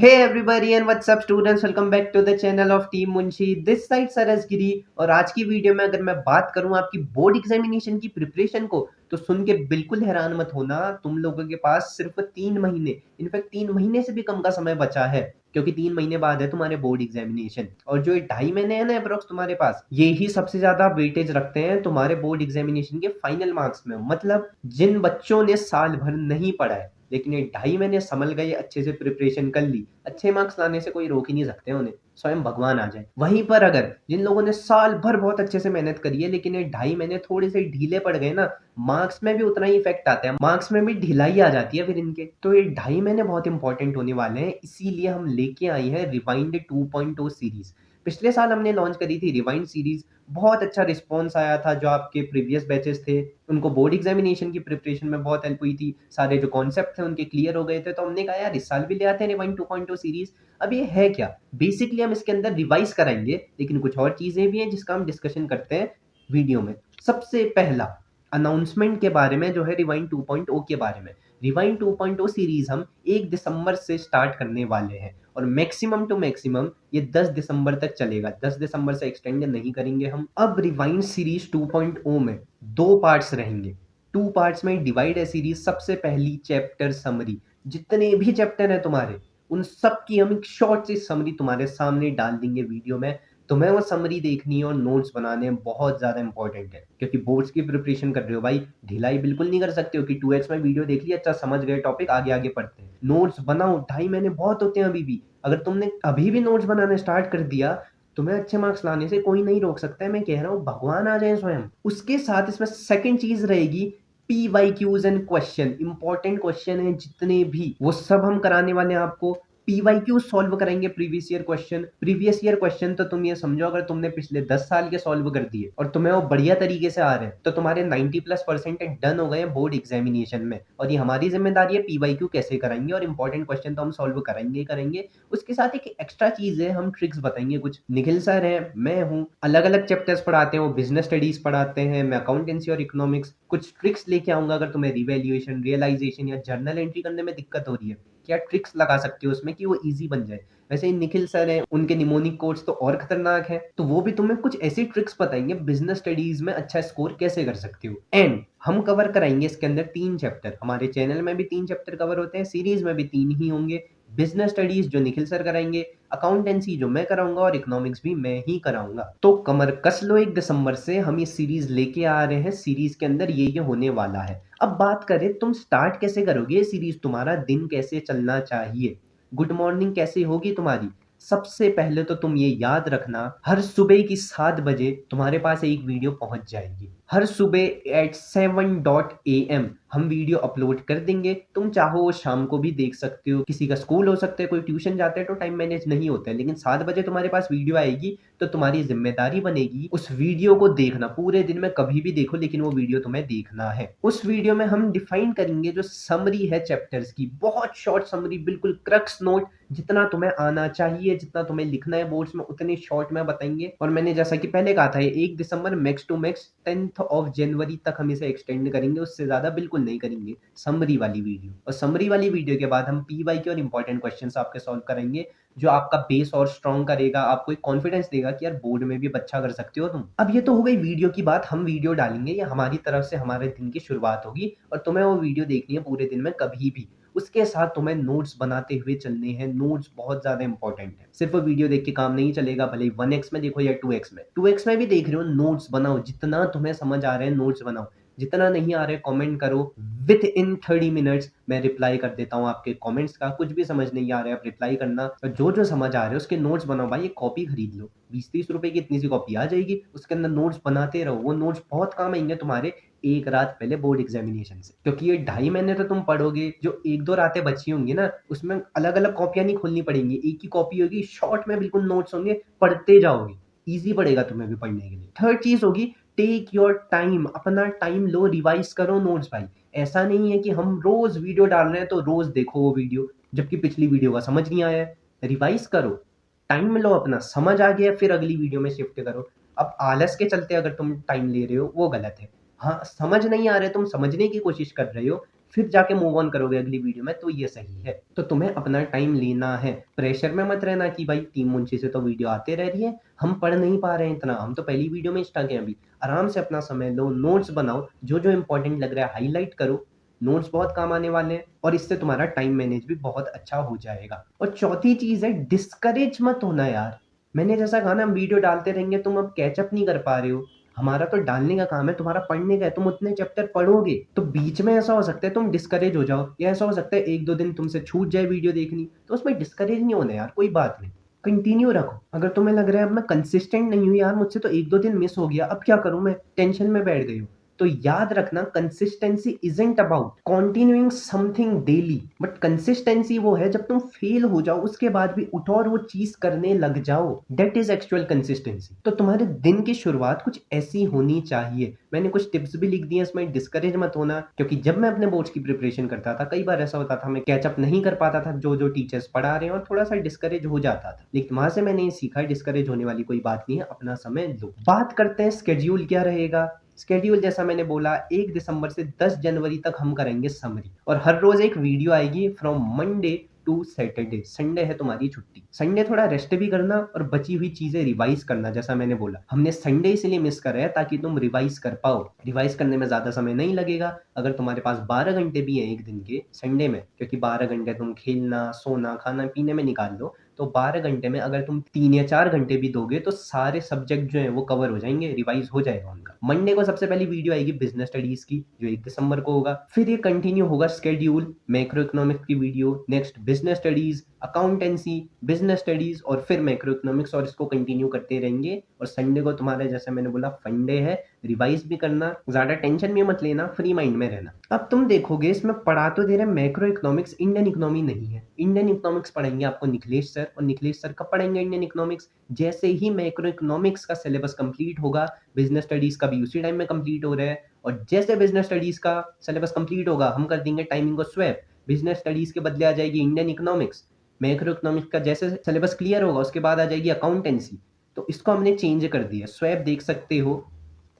Hey everybody and what's up students, welcome back to the channel of Team Munshi. This side Saras Giri. और आज की video में अगर मैं बात करूं आपकी बोर्ड एग्जामिनेशन की प्रिपरेशन को, तो सुन के बिल्कुल हैरान मत होना। तुम लोगों के पास सिर्फ 3 महीने, इनफैक्ट 3 महीने से भी कम का समय बचा है, क्योंकि 3 महीने बाद है तुम्हारे बोर्ड एग्जामिनेशन। और जो ये 2.5 महीने है ना अप्रोक्स तुम्हारे पास, ये ही सबसे ज्यादा वेटेज रखते हैं तुम्हारे बोर्ड एग्जामिनेशन के फाइनल मार्क्स में। मतलब जिन बच्चों ने साल भर नहीं पढ़ा है, लेकिन ये 2.5 महीने संभल गए, अच्छे से प्रिपरेशन कर ली, अच्छे मार्क्स लाने से कोई रोक ही नहीं सकते उन्हें, स्वयं भगवान आ जाए। वहीं पर अगर जिन लोगों ने साल भर बहुत अच्छे से मेहनत करी है, लेकिन ये 2.5 महीने थोड़े से ढीले पड़ गए ना, मार्क्स में भी उतना ही इफेक्ट आता है, मार्क्स में भी ढिलाई आ जाती है फिर इनके। तो ये 2.5 महीने बहुत इंपॉर्टेंट होने वाले हैं, इसीलिए हम लेके आए हैं रिवाइंड 2.0 सीरीज। पिछले साल हमने लॉन्च करी थी रिवाइंड सीरीज, बहुत अच्छा रिस्पॉन्स आया था। जो आपके प्रीवियस बैचेस थे उनको बोर्ड एग्जामिनेशन की प्रिपरेशन में बहुत हेल्प हुई थी, सारे जो कॉन्सेप्ट थे उनके क्लियर हो गए थे। तो हमने कहा यार इस साल भी ले आते हैं रिवाइंड 2.0 सीरीज। अब ये है क्या, बेसिकली हम इसके अंदर रिवाइज कराएंगे, लेकिन कुछ और चीजें भी हैं जिसका हम डिस्कशन करते हैं वीडियो में। सबसे पहला अनाउंसमेंट के बारे में, जो है रिवाइंड 2.0 के बारे में। रिवाइंड 2.0 सीरीज हम 1 दिसंबर से स्टार्ट करने वाले हैं, और मैक्सिमम टू मैक्सिमम ये 10 दिसंबर तक चलेगा। 10 दिसंबर से एक्सटेंड नहीं करेंगे हम। अब रिवाइंड सीरीज 2.0 में 2 पार्ट्स रहेंगे। 2 पार्ट्स में डिवाइड है सीरीज। सबसे पहली चैप्टर समरी, जितने भी चैप्टर हैं तुम्हारे, उन सब की हम एक शॉर्ट सी समरी तुम्हारे सामने डाल देंगे वीडियो में। तुम्हें वो समरी देखनी है और नोट्स बनाने हैं, बहुत ज्यादा इंपॉर्टेंट है, क्योंकि बोर्ड्स की प्रिपरेशन कर रहे हो भाई। ढिलाई बिल्कुल नहीं कर सकते हो कि 2x में वीडियो देख लिया, अच्छा समझ गए टॉपिक, आगे आगे पढ़ते हैं। नोट्स बनाओ, 2.5 महीने बहुत होते हैं अभी भी। अगर तुमने अभी भी नोट्स बनाने स्टार्ट कर दिया, तुम्हें अच्छे मार्क्स लाने से कोई नहीं रोक सकता है। मैं कह रहा हूँ भगवान आ जाए स्वयं। उसके साथ इसमें सेकंड चीज रहेगी, PYQs and question. Important question है जितने भी, वो सब हम कराने वाले हैं आपको। PYQ सॉल्व कराएंगे, प्रीवियस ईयर क्वेश्चन। तो तुम ये समझो, अगर तुमने पिछले 10 साल के सॉल्व कर दिए और तुम्हें वो बढ़िया तरीके से आ रहे हैं, तो तुम्हारे 90+% डन हो गए हैं बोर्ड एग्जामिनेशन में। और ये हमारी जिम्मेदारी है PYQ कैसे कराएंगे, और इंपॉर्टेंट क्वेश्चन तो हम सॉल्व कराएंगे ही करेंगे। उसके साथ एक एक्स्ट्रा चीज है, हम ट्रिक्स बताएंगे कुछ। निखिल सर हैं, मैं हूँ, अलग अलग चैप्टर्स पढ़ाते हैं। वो बिजनेस स्टडीज पढ़ाते हैं, मैं अकाउंटेंसी और इकोनॉमिक्स। कुछ ट्रिक्स लेके आऊंगा, अगर तुम्हें रिवैल्यूएशन, रियलाइजेशन या जर्नल एंट्री करने में दिक्कत हो रही है, क्या ट्रिक्स लगा सकते हो उसमें कि वो इजी बन जाए। वैसे ही निखिल सर हैं, उनके निमोनिक कोड्स तो और खतरनाक है, तो वो भी तुम्हें कुछ ऐसी ट्रिक्स बताएंगे बिजनेस स्टडीज में अच्छा स्कोर कैसे कर सकते हो। एंड हम कवर कराएंगे इसके अंदर 3 चैप्टर। हमारे चैनल में भी 3 चैप्टर कवर होते हैं, सीरीज में भी 3 ही होंगे। बिजनेस स्टडीज जो निखिल सर कराएंगे, अकाउंटेंसी जो मैं कराऊंगा, और इकोनॉमिक्स भी मैं ही कराऊंगा। तो कमर कस लो, 1 दिसंबर से हम ये सीरीज लेके आ रहे हैं। सीरीज के अंदर ये होने वाला है। अब बात करें तुम स्टार्ट कैसे करोगे ये सीरीज, तुम्हारा दिन कैसे चलना चाहिए, गुड मॉर्निंग कैसे होगी तुम्हारी। सबसे पहले तो तुम ये याद रखना, हर सुबह की 7 बजे तुम्हारे पास एक वीडियो पहुंच जाएगी। हर सुबह एट 7 AM हम वीडियो अपलोड कर देंगे। तुम चाहो वो शाम को भी देख सकते हो, किसी का स्कूल हो सकता है, कोई ट्यूशन जाता है तो टाइम मैनेज नहीं होता है, लेकिन 7 बजे तुम्हारे पास वीडियो आएगी। तो तुम्हारी जिम्मेदारी बनेगी उस वीडियो को देखना। पूरे दिन में कभी भी देखो, लेकिन वो वीडियो तुम्हें देखना है। उस वीडियो में हम डिफाइन करेंगे जो समरी है चैप्टर्स की, बहुत शॉर्ट समरी, बिल्कुल क्रक्स नोट, जितना तुम्हें आना चाहिए, जितना तुम्हें लिखना है बोर्ड्स में, उतने शॉर्ट में बताएंगे। और मैंने जैसा कि पहले कहा था, ये 1 दिसंबर मैक्स टू मैक्स 10 जनवरी तक हम इसे एक्सटेंड करेंगे, उससे ज्यादा बिल्कुल नहीं करेंगे। समरी वाली वीडियो, और समरी वाली वीडियो के बाद हम PYQ और इंपॉर्टेंट क्वेश्चंस आपके सॉल्व करेंगे, जो आपका बेस और स्ट्रॉन्ग करेगा, आपको एक कॉन्फिडेंस देगा कि यार बोर्ड में भी अच्छा कर सकते हो तुम। अब ये तो हो गई वीडियो की बात, हम वीडियो डालेंगे, ये हमारी तरफ से हमारे दिन की शुरुआत होगी, और तुम्हें वो वीडियो देखनी है पूरे दिन में कभी भी। उसके साथ तुम्हें नोट्स बनाते हुए चलने हैं। नोट्स बहुत ज्यादा इंपॉर्टेंट है, सिर्फ वीडियो देख के काम नहीं चलेगा, भले ही 1x में देखो या 2x में। 2x में भी देख रहे हो, नोट्स बनाओ, जितना तुम्हें समझ आ रहा है नोट्स बनाओ, जितना नहीं आ रहा है कमेंट करो। विद इन 30 मिनट्स मैं रिप्लाई कर देता हूँ आपके कमेंट्स का। कुछ भी समझ नहीं आ रहा है आप रिप्लाई करना, और जो जो समझ आ रहा है उसके नोट्स बनाओ। भाई एक कॉपी खरीद लो, 20-30 रुपए की इतनी सी कॉपी आ जाएगी, उसके अंदर नोट्स बनाते रहो। वो नोट्स बहुत काम आएंगे तुम्हारे एक रात पहले बोर्ड एग्जामिनेशन से, क्योंकि ये 2.5 महीने तो तुम पढ़ोगे। जो 1-2 रातें बची होंगी ना, उसमें अलग अलग कॉपियां नहीं खोलनी पड़ेंगी, एक ही कॉपी होगी, शॉर्ट में बिल्कुल नोट्स होंगे, पढ़ते जाओगे, ईजी पड़ेगा तुम्हें भी पढ़ने के लिए। थर्ड चीज होगी, टेक योर टाइम, अपना टाइम लो, रिवाइज करो नोट्स भाई। ऐसा नहीं है कि हम रोज वीडियो डाल रहे हैं तो रोज देखो वो वीडियो, जबकि पिछली वीडियो का समझ नहीं आया है। रिवाइज करो, टाइम लो अपना, समझ आ गया फिर अगली वीडियो में शिफ्ट करो। अब आलस के चलते अगर तुम टाइम ले रहे हो, वो गलत है। हाँ, समझ नहीं आ रहा है, तुम समझने की कोशिश कर रहे हो, फिर जाके मूव ऑन करोगे अगली वीडियो में, तो ये सही है। तो तुम्हें अपना टाइम लेना है, प्रेशर में मत रहना कि भाई टीम मुंशी से तो वीडियो आते रह रही है, हम पढ़ नहीं पा रहे हैं इतना, हम तो पहली वीडियो में स्टक हैं अभी। आराम से अपना समय लो, नोट्स बनाओ, जो इंपॉर्टेंट लग रहा है हाईलाइट करो। नोट्स बहुत काम आने वाले हैं और इससे तुम्हारा टाइम मैनेज भी बहुत अच्छा हो जाएगा। और चौथी चीज है, डिस्करेज मत होना यार। मैंने जैसा कहा ना, हम वीडियो डालते रहेंगे, तुम अब कैचअप नहीं कर पा रहे हो। हमारा तो डालने का काम है, तुम्हारा पढ़ने का है। तुम उतने चैप्टर पढ़ोगे तो बीच में ऐसा हो सकता है तुम डिस्करेज हो जाओ, या ऐसा हो सकता है एक दो दिन तुमसे छूट जाए वीडियो देखनी, तो उसमें डिस्करेज नहीं होना यार, कोई बात नहीं, कंटिन्यू रखो। अगर तुम्हें लग रहा है अब मैं कंसिस्टेंट नहीं हूँ यार, मुझसे तो एक दो दिन मिस हो गया, अब क्या करूं, मैं टेंशन में बैठ गई हूँ, तो याद रखना, consistency isn't about continuing something daily, but consistency वो है जब तुम फेल हो जाओ उसके बाद भी उठो और वो चीज करने लग जाओ, दैट इज एक्चुअल कंसिस्टेंसी। तो तुम्हारे दिन की शुरुआत कुछ ऐसी होनी चाहिए। मैंने कुछ टिप्स भी लिख दिए इसमें, डिस्करेज मत होना, क्योंकि जब मैं अपने बोर्ड्स की प्रिपरेशन करता था कई बार ऐसा होता था मैं कैचअप नहीं कर पाता था जो टीचर्स पढ़ा रहे हैं, और थोड़ा सा डिस्करेज हो जाता था, लेकिन वहां से मैंने ये सीखा डिस्करेज होने वाली कोई बात नहीं है, अपना समय लो। बात करते हैं स्केड्यूल क्या रहेगा। स्केड्यूल जैसा मैंने बोला, 1 दिसंबर से 10 जनवरी तक हम करेंगे समरी, और हर रोज एक वीडियो आएगी from Monday to Saturday. Sunday है तुम्हारी छुट्टी, संडे थोड़ा रेस्ट भी करना और बची हुई चीजें रिवाइज करना। जैसा मैंने बोला, हमने संडे इसलिए मिस करा है ताकि तुम रिवाइज कर पाओ। रिवाइज करने में ज्यादा समय नहीं लगेगा, अगर तुम्हारे पास 12 घंटे भी है एक दिन के संडे में, क्योंकि 12 घंटे तुम खेलना सोना खाना पीने में निकाल दो, तो 12 घंटे में अगर तुम 3 या 4 घंटे भी दोगे तो सारे सब्जेक्ट जो है वो कवर हो जाएंगे, रिवाइज हो जाएगा उनका। मंडे को सबसे पहली वीडियो आएगी बिजनेस स्टडीज की, जो 1 दिसंबर को होगा। फिर ये कंटिन्यू होगा स्केड्यूल, मैक्रो इकोनॉमिक्स की video, next business studies, accountancy, business studies और फिर मैक्रो इकोनॉमिक्स, और इसको कंटिन्यू करते रहेंगे। और संडे को तुम्हारे जैसे मैंने बोला फंडे है, रिवाइज भी करना, ज्यादा टेंशन भी मत लेना, फ्री माइंड में रहना। अब तुम देखोगे इसमें पढ़ा तो दे रहे मैक्रो इकोनॉमिक्स, इंडियन इकोनॉमी नहीं है। इंडियन इकोनॉमिक्स पढ़ेंगे आपको निखिलेश सर, और निखिलेश सर कब पढ़ेंगे इंडियन इकोनॉमिक्स, जैसे ही मैक्रो इकोनॉमिक्स का सिलेबस कंप्लीट होगा। बिजनेस स्टडीज का भी उसी टाइम में कंप्लीट हो रहा है, और जैसे बिजनेस स्टडीज का सिलेबस कंप्लीट होगा हम कर देंगे टाइमिंग को स्वैप, बिजनेस स्टडीज के बदले आ जाएगी इंडियन इकोनॉमिक्स। मैक्रो इकोनॉमिक्स का जैसे सिलेबस क्लियर होगा उसके बाद आ जाएगी अकाउंटेंसी। तो इसको हमने चेंज कर दिया, स्वैप देख सकते हो,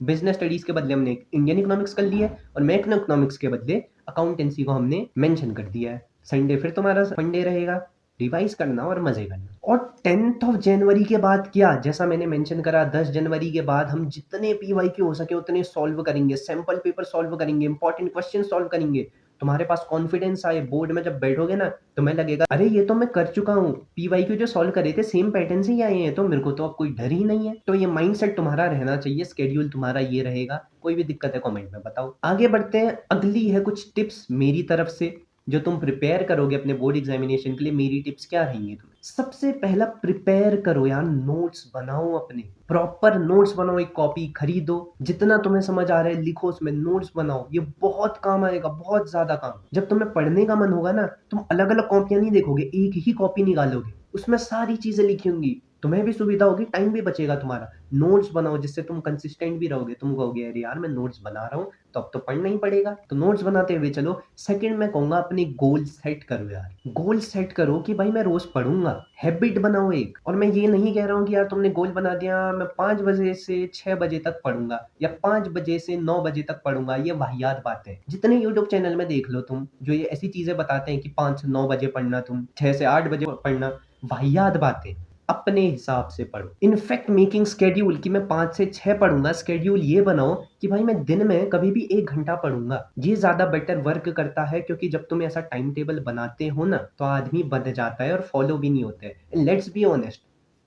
बिजनेस स्टडीज के बदले हमने इंडियन इकोनॉमिक्स कर लिया है, और मैक्रो इकोनॉमिक्स के बदले अकाउंटेंसी को हमने मेंशन कर दिया है। संडे फिर तुम्हारा फंडे रहेगा, रिवाइज करना और मजे करना। और 10th ऑफ जनवरी के बाद क्या, जैसा मैंने मेंशन करा, 10 जनवरी के बाद हम जितने पीवाईक्यू हो सके उतने सॉल्व करेंगे, सैंपल पेपर सॉल्व करेंगे, इंपॉर्टेंट क्वेश्चन सॉल्व करेंगे। तुम्हारे पास कॉन्फिडेंस आए, बोर्ड में जब बैठोगे ना तुम्हें लगेगा अरे ये तो मैं कर चुका हूँ, पीवाईक्यू जो सॉल्व करे थे सेम पैटर्न से ही आए हैं, तो मेरे को तो अब कोई डर ही नहीं है। तो ये माइंडसेट तुम्हारा रहना चाहिए, स्केड्यूल तुम्हारा ये रहेगा। कोई भी दिक्कत है कमेंट में बताओ। आगे बढ़ते हैं, अगली है कुछ टिप्स मेरी तरफ से जो तुम प्रिपेयर करोगे अपने बोर्ड एग्जामिनेशन के लिए। मेरी टिप्स क्या रहेंगी तुम्हें, सबसे पहला प्रिपेयर करो यार, नोट्स बनाओ, अपने प्रॉपर नोट्स बनाओ, एक कॉपी खरीदो, जितना तुम्हें समझ आ रहा है लिखो, उसमें नोट्स बनाओ, ये बहुत काम आएगा, बहुत ज्यादा काम। जब तुम्हें पढ़ने का मन होगा ना, तुम अलग अलग कॉपियां नहीं देखोगे, एक ही कॉपी निकालोगे, उसमें सारी चीजें लिखी होंगी, तुम्हें भी सुविधा होगी, टाइम भी बचेगा तुम्हारा। नोट्स बनाओ जिससे तुम कंसिस्टेंट भी रहोगे, तुम कहोगे अरे यार मैं नोट्स बना रहा हूँ तो अब तो पढ़ना ही पड़ेगा, तो नोट्स बनाते हुए चलो। सेकंड मैं कहूंगा अपनी गोल सेट करो यार, गोल सेट करो कि भाई मैं रोज पढ़ूंगा, हैबिट बनाओ एक। और मैं ये नहीं कह रहा हूँ कि यार तुमने गोल बना दिया मैं 5 बजे से 6 बजे तक पढ़ूंगा या 5 बजे से 9 बजे तक पढ़ूंगा, ये वाहियात बात है। जितने यूट्यूब चैनल में देख लो तुम, जो ये ऐसी चीजें बताते हैं कि 5 से 9 बजे पढ़ना, तुम 6 से 8 बजे पढ़ना, वाहियात बातें। अपने हिसाब से पढ़ो। इनफैक्ट मेकिंग स्केड्यूल कि मैं 5 से 6 पढ़ूंगा, स्केड्यूल ये बनाओ कि भाई मैं दिन में कभी भी 1 घंटा पढ़ूंगा। ये ज्यादा बेटर वर्क करता है, क्योंकि जब तुम ऐसा टाइम टेबल बनाते हो ना तो आदमी बन जाता है और फॉलो भी नहीं होते हैं। लेट्स बी ऑनेस्ट,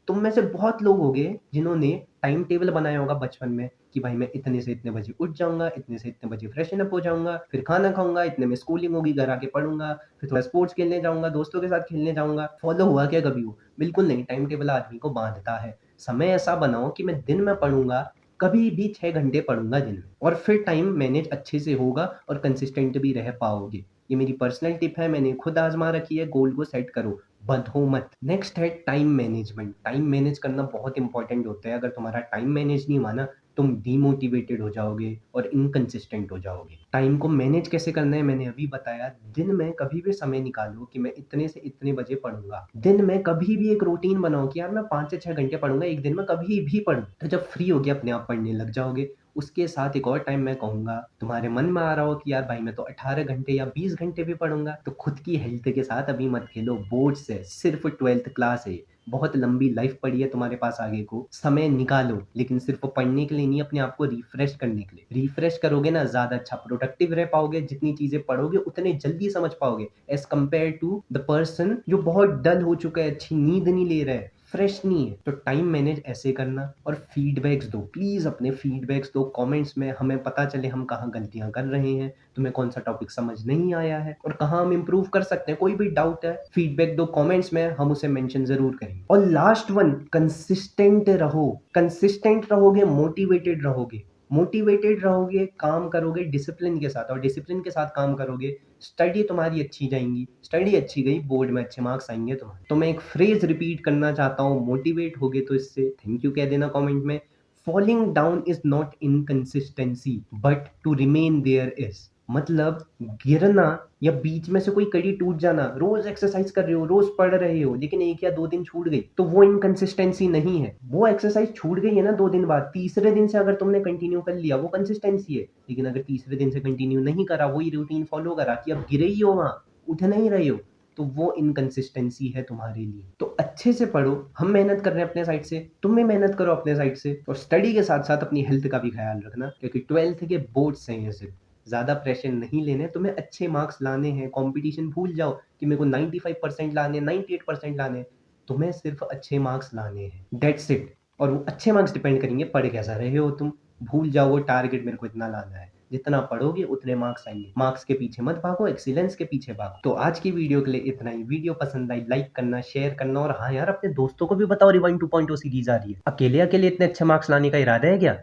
तुम में से बहुत लोग होंगे जिन्होंने टाइम टेबल बनाया होगा बचपन में कि भाई मैं इतने से इतने बजे उठ जाऊंगा, इतने से इतने बजे फ्रेशन अप हो जाऊंगा, फिर खाना खाऊंगा, इतने में स्कूलिंग होगी, घर आके पढ़ूंगा, फिर थोड़ा स्पोर्ट्स खेलने जाऊंगा, दोस्तों के साथ खेलने जाऊंगा। फॉलो हुआ क्या कभी वो? बिल्कुल नहीं। टाइम टेबल आदमी को बांधता है। समय ऐसा बनाओ कि मैं दिन में पढ़ूंगा, कभी भी 6 घंटे पढ़ूंगा दिन में, और फिर टाइम मैनेज अच्छे से होगा और कंसिस्टेंट भी रह पाओगे। ये मेरी पर्सनल टिप है, मैंने खुद आजमा रखी है। गोल को सेट करो, बंधो मत। नेक्स्ट है टाइम मैनेजमेंट। टाइम मैनेज करना बहुत इंपॉर्टेंट होता है। अगर तुम्हारा टाइम मैनेज नहीं हुआ ना, तुम डीमोटिवेटेड हो जाओगे और इनकंसिस्टेंट हो जाओगे। टाइम को मैनेज कैसे करना है मैंने अभी बताया। दिन में कभी भी समय निकालो कि मैं इतने से इतने बजे पढ़ूंगा। दिन में कभी भी एक रूटीन बनाओ कि यार मैं 5 से 6 घंटे पढ़ूंगा एक दिन में, कभी भी पढ़ूं। तो जब फ्री होगे अपने आप पढ़ने लग जाओगे। उसके साथ एक और टाइम मैं कहूँगा, तुम्हारे मन में आ रहा हो कि यार भाई मैं तो 18 घंटे या 20 घंटे भी पढ़ूँगा, तो खुद की हेल्थ के साथ अभी मत खेलो। बोर्ड्स है, सिर्फ़ 12th क्लास है, बहुत लंबी लाइफ़ पड़ी है तुम्हारे पास आगे को, समय निकालो, लेकिन सिर्फ़ पढ़ने के लिए नहीं, अपने आप को रिफ्रेश करने के लिए। रिफ्रेश करोगे ना, ज़्यादा अच्छा प्रोडक्टिव रह पाओगे, जितनी चीज़ें पढ़ोगे उतने जल्दी समझ पाओगे, as compare to the person जो बहुत डल हो चुका है, अच्छी नींद नहीं ले रहा है, फ्रेश नहीं है। तो टाइम मैनेज ऐसे करना और फीडबैक्स दो, प्लीज़ अपने फीडबैक्स दो कमेंट्स में, हमें पता चले हम कहाँ गलतियाँ कर रहे हैं, तुम्हें कौन-सा टॉपिक समझ नहीं आया है और कहाँ हम इम्प्रूव कर सकते हैं। कोई भी डाउट है, फीडबैक दो कमेंट्स में, हम उसे मेंशन ज़रूर करेंगे। और लास्ट वन, कंसिस्टेंट रहो। कंसिस्टेंट रहोगे, मोटिवेटेड रहोगे, काम करोगे डिसिप्लिन के साथ, और डिसिप्लिन के साथ काम करोगे, स्टडी तुम्हारी अच्छी जाएँगी, स्टडी अच्छी गई, बोर्ड में अच्छे मार्क्स आएँगे तुम्हारे। तो मैं एक फ्रेज़ रिपीट करना चाहता हूँ, मोटिवेट होगे तो इससे थैंक यू कह देना कमेंट में। Falling down is not inconsistency but to remain there is. मतलब गिरना या बीच में से कोई कड़ी टूट जाना, रोज़ एक्सरसाइज़ कर रहे हो, रोज़ पढ़ रहे हो, लेकिन 1 या 2 दिन छूट गई, तो वो इनकंसिस्टेंसी नहीं है। वो एक्सरसाइज़ छूट गई है ना 2 दिन बाद, तीसरे दिन से अगर तुमने कंटिन्यू कर लिया, वो कंसिस्टेंसी है। लेकिन अगर तीसरे दिन से कंटिन्यू नहीं करा, वही रूटीन फॉलो करा कि अब गिरे ही हो वहाँ, उठ नहीं रहे हो, तो वो इनकंसिस्टेंसी है तुम्हारे लिए। तो अच्छे से पढ़ो, हम मेहनत कर रहे हैं अपने साइड से, तुम भी मेहनत करो अपने साइड से, और स्टडी के साथ-साथ अपनी हेल्थ का भी ख़्याल रखना, क्योंकि 12th के बोर्ड्स हैं ये सिर्फ़। ज़्यादा प्रेशर नहीं लेने, तुम्हें अच्छे मार्क्स लाने हैं, कॉम्पिटिशन भूल जाओ कि मेरे को 95% लाने हैं, 98% लाने हैं, तुम्हें सिर्फ़ अच्छे मार्क्स लाने हैं, दैट्स इट। और वो अच्छे मार्क्स डिपेंड करेंगे पढ़ कैसा रहे हो तुम। भूल जाओ वो टारगेट मेरे को इतना लाना है, जितना पढ़ोगे उतने मार्क्स आएँगे। मार्क्स के पीछे मत भागो, एक्सीलेंस के पीछे भागो। तो आज की वीडियो के लिए इतना ही। वीडियो पसंद आई लाइक करना, शेयर करना, और हाँ यार, अपने दोस्तों को भी बताओ रिवाइंड 2.0 सीरीज़ आ रही है। अकेले-अकेले इतने अच्छे मार्क्स लाने का इरादा है क्या?